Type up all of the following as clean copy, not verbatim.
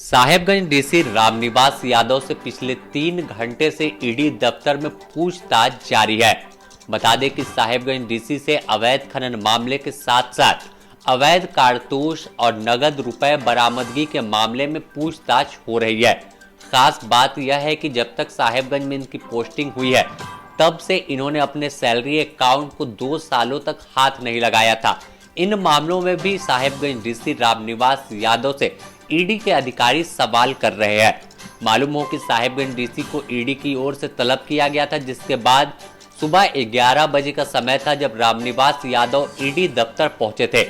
Sahebganj DC Ramniwas Yadav से पिछले 3 घंटे से ईडी दफ्तर में पूछताछ जारी है। बता दें कि साहेबगंज डीसी से अवैध खनन मामले के साथ साथ अवैध कारतूस और नगद रुपए बरामदगी के मामले में पूछताछ हो रही है। खास बात यह है कि जब तक साहेबगंज में इनकी पोस्टिंग हुई है तब से इन्होंने अपने सैलरी अकाउंट को 2 सालों तक हाथ नहीं लगाया था। इन मामलों में भी साहेबगंज डीसी रामनिवास यादव से ईडी के अधिकारी सवाल कर रहे हैं। मालूम हो कि साहेबगंज डीसी को ईडी की ओर से तलब किया गया था, जिसके बाद सुबह 11 बजे का समय था जब रामनिवास यादव ईडी दफ्तर पहुंचे थे।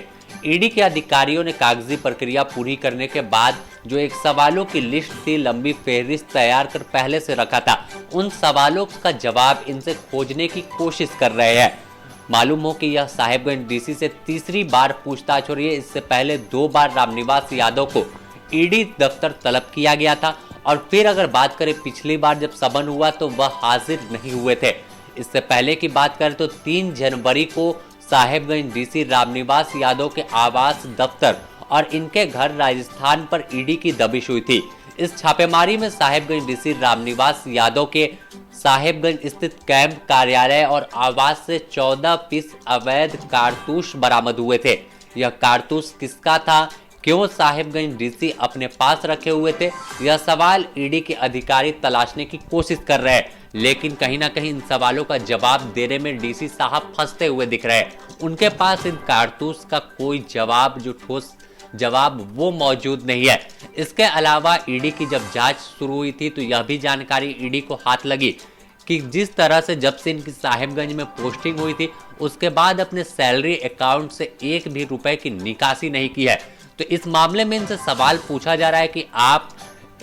ईडी के अधिकारियों ने कागजी प्रक्रिया पूरी करने के बाद जो एक सवालों की लिस्ट थी, लंबी फेहरिस्त तैयार कर पहले से रखा था, उन सवालों का जवाब इनसे खोजने की कोशिश कर रहे हैं। मालूम हो कि यह साहेबगंज डीसी से तीसरी बार पूछताछ हो रही है। इससे पहले 2 बार रामनिवास यादव को ईडी दफ्तर तलब किया गया था और फिर अगर बात करें पिछली बार जब समन हुआ तो वह हाजिर नहीं हुए थे। इससे पहले की बात करें तो 3 जनवरी को साहेबगंज डीसी रामनिवास यादव के आवास दफ्तर और इनके घर राजस्थान पर ईडी की दबिश हुई थी। इस छापेमारी में साहेबगंज डीसी रामनिवास यादव के साहेबगंज स्थित कैंप कार्यालय और आवास से 14 पीस अवैध कारतूस बरामद हुए थे। यह कारतूस किसका था, क्यों साहेबगंज डीसी अपने पास रखे हुए थे, यह सवाल ईडी के अधिकारी तलाशने की कोशिश कर रहे हैं, लेकिन कहीं ना कहीं इन सवालों का जवाब देने में डीसी साहब फंसते हुए दिख रहे हैं। उनके पास इन कारतूस का कोई जवाब, जो ठोस जवाब, वो मौजूद नहीं है। इसके अलावा ईडी की जब जांच शुरू हुई थी तो यह भी जानकारी ईडी को हाथ लगी कि जिस तरह से जब से इनकी साहेबगंज में पोस्टिंग हुई थी उसके बाद अपने सैलरी अकाउंट से 1 भी रुपए की निकासी नहीं की है। तो इस मामले में इनसे सवाल पूछा जा रहा है कि आप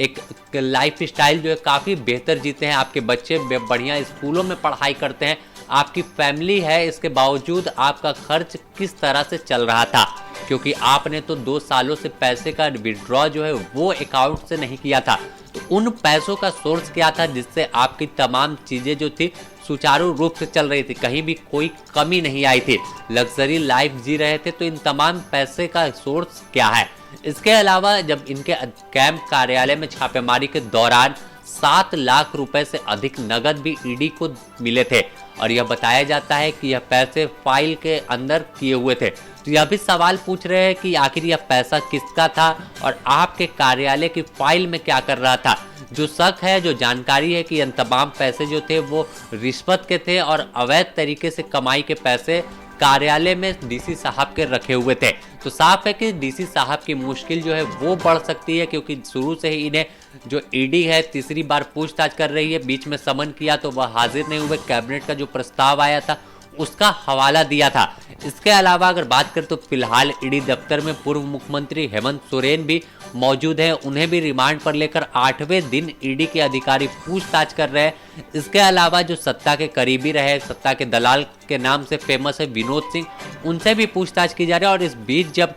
एक लाइफ स्टाइल जो है काफ़ी बेहतर जीते हैं, आपके बच्चे बढ़िया स्कूलों में पढ़ाई करते हैं, आपकी फैमिली है, इसके बावजूद आपका खर्च किस तरह से चल रहा था, क्योंकि आपने तो 2 सालों से पैसे का विड्रॉ जो है वो अकाउंट से नहीं किया था। तो उन पैसों का सोर्स क्या था जिससे आपकी तमाम चीज़ें जो थी सुचारू रूप से चल रही थी, कहीं भी कोई कमी नहीं आई थी, लग्जरी लाइफ जी रहे थे। तो इन तमाम पैसे का सोर्स क्या है। इसके अलावा जब इनके कैंप कार्यालय में छापेमारी के दौरान 7 लाख रुपए से अधिक नगद भी ईडी को मिले थे और यह बताया जाता है कि यह पैसे फाइल के अंदर किए हुए थे। तो यह भी सवाल पूछ रहे हैं कि आखिर यह पैसा किसका था और आपके कार्यालय की फाइल में क्या कर रहा था। जो शक है, जो जानकारी है कि इन तमाम पैसे जो थे वो रिश्वत के थे और अवैध तरीके से कमाई के पैसे कार्यालय में डीसी साहब के रखे हुए थे। तो साफ है कि डीसी साहब की मुश्किल जो है वो बढ़ सकती है, क्योंकि शुरू से ही इन्हें जो ईडी है तीसरी बार पूछताछ कर रही है। बीच में समन किया तो वह हाजिर नहीं हुए, कैबिनेट का जो प्रस्ताव आया था उसका हवाला दिया था। इसके अलावा अगर बात करें तो फिलहाल ईडी दफ्तर में पूर्व मुख्यमंत्री हेमंत सोरेन भी मौजूद हैं। उन्हें भी रिमांड पर लेकर 8वें दिन ईडी के अधिकारी पूछताछ कर रहे हैं। इसके अलावा जो सत्ता के करीबी रहे, सत्ता के दलाल के नाम से फेमस है विनोद सिंह, उनसे भी पूछताछ की जा रही है। और इस बीच जब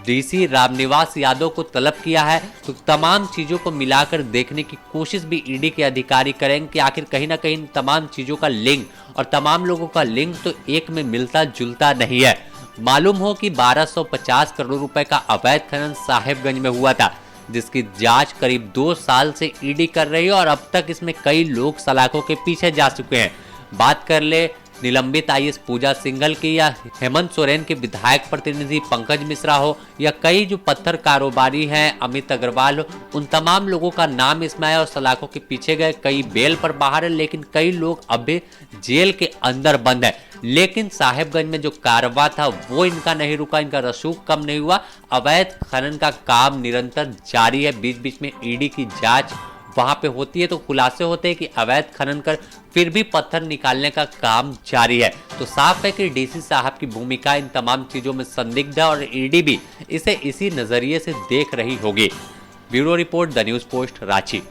डीसी रामनिवास यादव को तलब किया है तो तमाम चीजों को मिलाकर देखने की कोशिश भी ईडी के अधिकारी करेंगे कि आखिर कहीं ना कहीं तमाम चीजों का लिंक और तमाम लोगों का लिंक तो एक में मिलता जुलता नहीं है। मालूम हो कि 1250 करोड़ रुपए का अवैध खनन साहेबगंज में हुआ था, जिसकी जांच करीब 2 साल से ईडी कर रही है और अब तक इसमें कई लोग सलाखों के पीछे जा चुके हैं। बात कर ले निलंबित आईएएस पूजा सिंघल की, या हेमंत सोरेन के विधायक प्रतिनिधि पंकज मिश्रा हो, या कई जो पत्थर कारोबारी हैं अमित अग्रवाल हो, उन तमाम लोगों का नाम इसमें है और सलाखों के पीछे गए। कई बेल पर बाहर है, लेकिन कई लोग अभी जेल के अंदर बंद है। लेकिन साहेबगंज में जो कारवा था वो इनका नहीं रुका, इनका रसूख कम नहीं हुआ। अवैध खनन का काम निरंतर जारी है। बीच बीच में ईडी की जांच वहां पे होती है तो खुलासे होते हैं कि अवैध खनन कर फिर भी पत्थर निकालने का काम जारी है। तो साफ है कि डीसी साहब की भूमिका इन तमाम चीजों में संदिग्ध है और ईडी भी इसे इसी नजरिए से देख रही होगी। Bureau report, the news post, Ranchi.